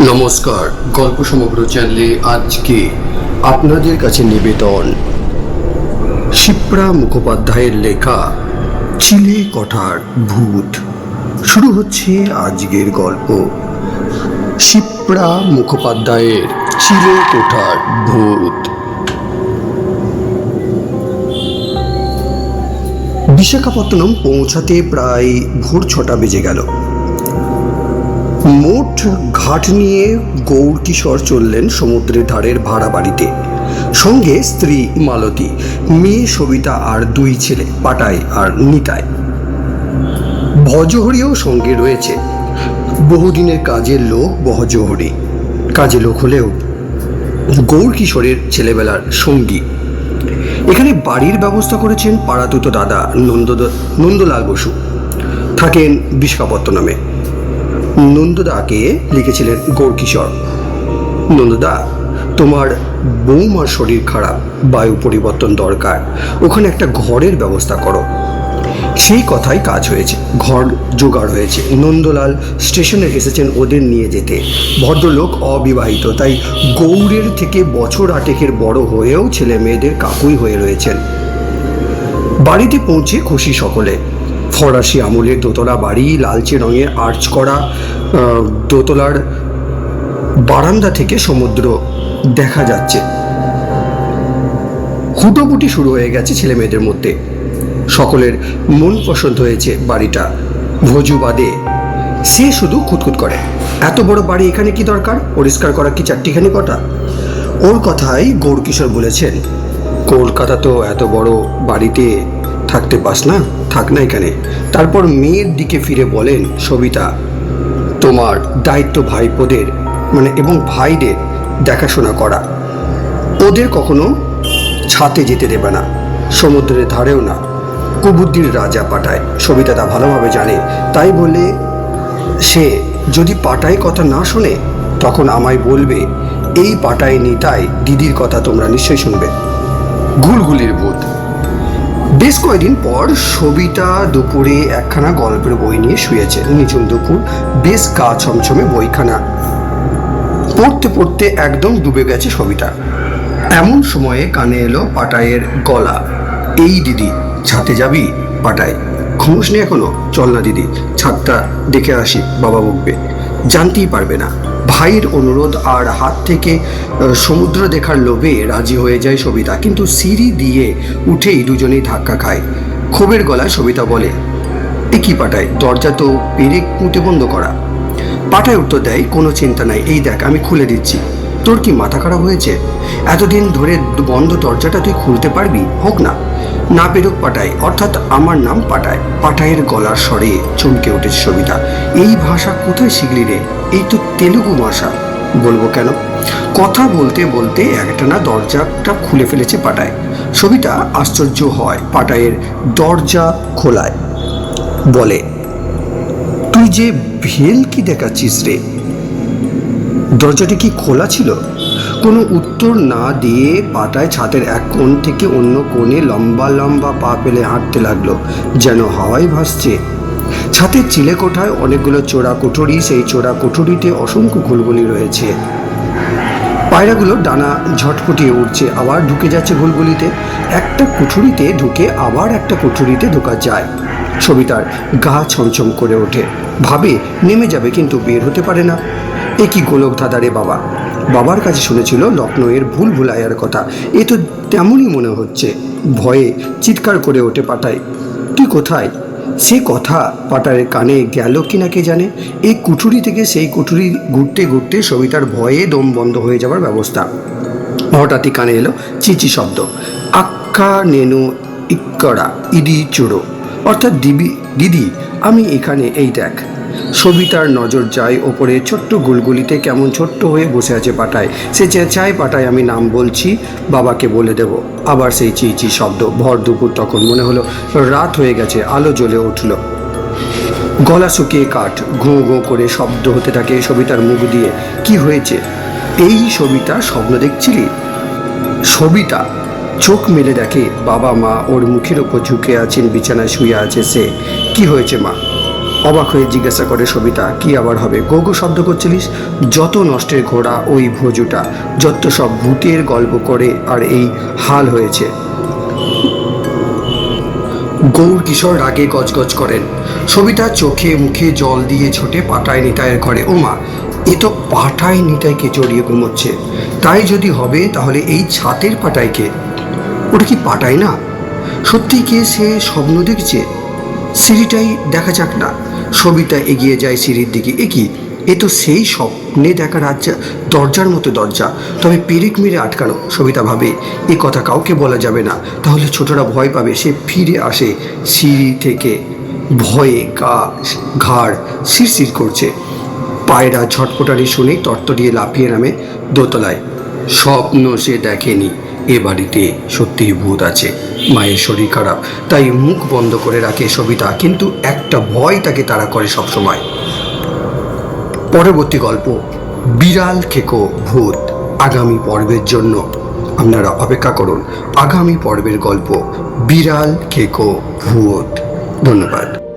নমস্কার, গল্প সমগ্র চ্যানেলে আজকে আপনাদের কাছে নিবেদন শিপ্রা মুখোপাধ্যায়ের লেখা চিলে কোঠার ভূত। শুরু হচ্ছে আজকের গল্প শিপ্রা মুখোপাধ্যায়ের চিলে কোঠার ভূত। বিশাখাপত্তনম পৌঁছাতে প্রায় ভোর 6টা বেজে গেল। মোট ঘাট নিয়ে গৌরকিশোর চললেন সমুদ্রের ধারের ভাড়া বাড়িতে, সঙ্গে স্ত্রী মালতী, মেয়ে সবিতা আর দুই ছেলে পাটাই আর নিতাই। ভজহরিও সঙ্গে রয়েছে। বহুদিনের কাজের লোক ভজহরি, কাজে লোক হলেও গৌরকিশোরের ছেলেবেলার সঙ্গী। এখানে বাড়ির ব্যবস্থা করেছেন পাড়াতুত দাদা নন্দলাল বসু, থাকেন বিশাখাপত্তনমে। নন্দদাকে লিখেছিলেন গৌরকিশোর, নন্দদা, তোমার বৌমার শরীর খারাপ, বায়ু পরিবর্তন দরকার, ওখানে একটা ঘরের ব্যবস্থা করো। সেই কথাই কাজ হয়েছে, ঘর জোগাড় হয়েছে। নন্দলাল স্টেশনে এসেছেন ওদের নিয়ে যেতে। ভদ্রলোক অবিবাহিত, তাই গৌড়ের থেকে বছর 8 বড় হয়েও ছেলে মেয়েদের কাকুই হয়ে রয়েছেন। বাড়িতে পৌঁছে খুশি সকলে। ফরাসি আমলের দোতলা বাড়ি, লালচে রঙের আর্চ করা দোতলার বারান্দা থেকে সমুদ্র দেখা যাচ্ছে। হুটোপুটি শুরু হয়ে গেছে ছেলে মেয়েদের মধ্যে। সকলের মন পছন্দ হয়েছে বাড়িটা। ভজু বাদে সে শুধু খুঁতখুত করে, এত বড় বাড়ি এখানে কি দরকার, পরিষ্কার করা কি চারটিখানি কটা। ওর কথাই গৌরকিশোর বলেছেন, কলকাতা তো এত বড় বাড়িতে থাকতে পাস না, থাক না এখানে। তারপর মেয়ের দিকে ফিরে বলেন, সবিতা, তোমার দায়িত্ব ভাইপোদের এবং ভাইদের দেখাশোনা করা। ওদের কখনো ছাতে যেতে দেবে না, সমুদ্রের ধারেও না। কুবুদ্ধির রাজা পাটায়, সবিতা তা ভালোভাবে জানে। তাই বলে সে যদি পাটায় কথা না শোনে, তখন আমায় বলবে, এই পাটায় নিতাই দিদির কথা তোমরা নিশ্চয়ই শুনবে। গুলগুলির ভূত। বেশ কয়েকদিন পর সবিতা দুপুরে একখানা গল্পের বই নিয়ে শুয়েছে। নিঝুম দুপুর, বেশ গা ছমছমে। বইখানা পড়তে পড়তে একদম ডুবে গেছে সবিতা। এমন সময়ে কানে এলো পাটায়ের গলা, এই দিদি, ছাতে যাবি? পাটায়, ঘুমোস নি এখনো? চল না দিদি, ছাদটা দেখে আসি, বাবা বকবে। জানতেই পারবে না। ভাইয়ের অনুরোধ আর হাত থেকে সমুদ্র দেখার লোভে রাজি হয়ে যায় সবিতা, কিন্তু সিঁড়ি দিয়ে উঠেই দুজনেই ধাক্কা খায়। ক্ষোভের গলায় সবিতা বলে, এ কি পাটায়, দরজা তো পেরেক পুঁতে বন্ধ করা। পাটায় উত্তর দেয়, কোনো চিন্তা নাই, এই দেখ আমি খুলে দিচ্ছি। তোর কি মাথা খারাপ হয়েছে? এতদিন ধরে বন্ধ দরজাটা তুই খুলতে পারবি? হোক না, না পেরুক পাটায়, অর্থাৎ আমার নাম পাটায়। পাটায়ের গলার স্বরে চমকে উঠেছে সবিতা। এই ভাষা কোথায় শিখলি রে? এই তো তেলুগু ভাষা। বলবো কেন? কথা বলতে বলতে একটানা দরজাটা খুলে ফেলেছে পাটায়। সবিতা আশ্চর্য হয় পাটায়ের দরজা খোলায়। বলে, তুই যে ভেল কি দেখাচ্ছিস রে? দরজাটি কি খোলা ছিল? কোনো উত্তর না দিয়ে পাটায় ছাদের এক কোণ থেকে অন্য কোণে লম্বা লম্বা পা ফেলে হাঁটতে লাগলো, যেন হাওয়ায় ভাসছে। ছাদের চিলে কোঠায় অনেকগুলো চোরা কুঠুরি, সেই চোরা কুঠুরিতে অসংখ্য গুলগুলি রয়েছে। পায়রাগুলো ডানা ঝটপটিয়ে উঠছে, আবার ঢুকে যাচ্ছে গুলগুলিতে। একটা কুঠুরিতে ঢুকে আবার একটা কুঠুরিতে ঢোকা যায়। সবিতার গা ছমছম করে ওঠে, ভাবে নেমে যাবে, কিন্তু বের হতে পারে না। এ কি গোলক ধাঁধারে বাবা! বাবার কাছে শুনেছিল লখনৌয়ের ভুল ভুলাইয়ার কথা, এ তো তেমনই মনে হচ্ছে। ভয়ে চিৎকার করে ওঠে পাটায়, তুই কোথায়? সে কথা পাটায়ের কানে গেল কিনা কে জানে। এই কুঠুরি থেকে সেই কুঠুরি ঘুরতে ঘুরতে সবিতার ভয়ে দম বন্ধ হয়ে যাওয়ার ব্যবস্থা। হঠাৎই কানে এলো চিচি শব্দ, আক্কা নেনু ইক্কড়া ইডি চুড়ো, অর্থাৎ দিদি আমি এখানে, এই দেখ। সবিতার নজর যায় ওপরে ছোট্ট গুলগুলিতে, কেমন ছোট্ট হয়ে বসে আছে পাটায়। সে চেঁচায়, পাটায় আমি নাম বলছি, বাবাকে বলে দেব। আবার সেই চিচি শব্দ। ভর দুপুর তখন, মনে হলো রাত হয়ে গেছে। আলো জ্বলে উঠল, গলা শুকিয়ে কাঠ, ঘুঁ ঘুঁ করে শব্দ হতে থাকে সবিতার মুখ দিয়ে। কি হয়েছে? এই সবিতা, স্বপ্ন দেখছিলি? সবিতা চোখ মেলে দেখে বাবা মা ওর মুখের ওপর ঝুঁকে আছেন, বিছানায় শুয়ে আছে সে। কি হয়েছে মা? অবাক হয়ে জিজ্ঞাসা করে সবিতা, কি আবার হবে? গো গো শব্দ করছিলিস? যত নষ্টের ঘোড়া ওই ভোজুটা, যত সব ভূতের গল্প করে আর এই হাল হয়েছে। গৌর কিশোর রাগে গজগজ করেন। সবিতা চোখে মুখে জল দিয়ে ছোটে পাটায় নিতাইয়ের ঘরে। ওমা, এ তো পাটায় নিতাইকে জড়িয়ে ঘুমোচ্ছে। তাই যদি হবে তাহলে এই ছাতের পাটাইকে, ওটা কি পাটাই না? সত্যি কে সে স্বপ্ন দেখছে? সিঁড়িটাই দেখা যাক না। সবিতা এগিয়ে যায় সিঁড়ির দিকে। এ কি, এ তো সেই স্বপ্নে দেখা দরজার মতো দরজা, তবে পেরেক মেরে আটকানো। সবিতা ভাবে, এ কথা কাউকে বলা যাবে না, তাহলে ছোটরা ভয় পাবে। সে ফিরে আসে সিঁড়ি থেকে, ভয়ে ঘাড় শিরশির করছে। পায়রা ঝটপটানি শুনে তরতরিয়ে লাফিয়ে নামে দোতলায়। স্বপ্ন সে দেখেনি, এ বাড়িতে সত্যিই ভূত আছে। মায়ের শরীর খারাপ, তাই মুখ বন্ধ করে রাখে সবিতা, কিন্তু একটা ভয় তাকে তাড়া করে সবসময়। পরবর্তী গল্প, বিড়াল খেকো ভূত। আগামী পর্বের জন্য আপনারা অপেক্ষা করুন। আগামী পর্বের গল্প, বিড়াল খেকো ভূত। ধন্যবাদ।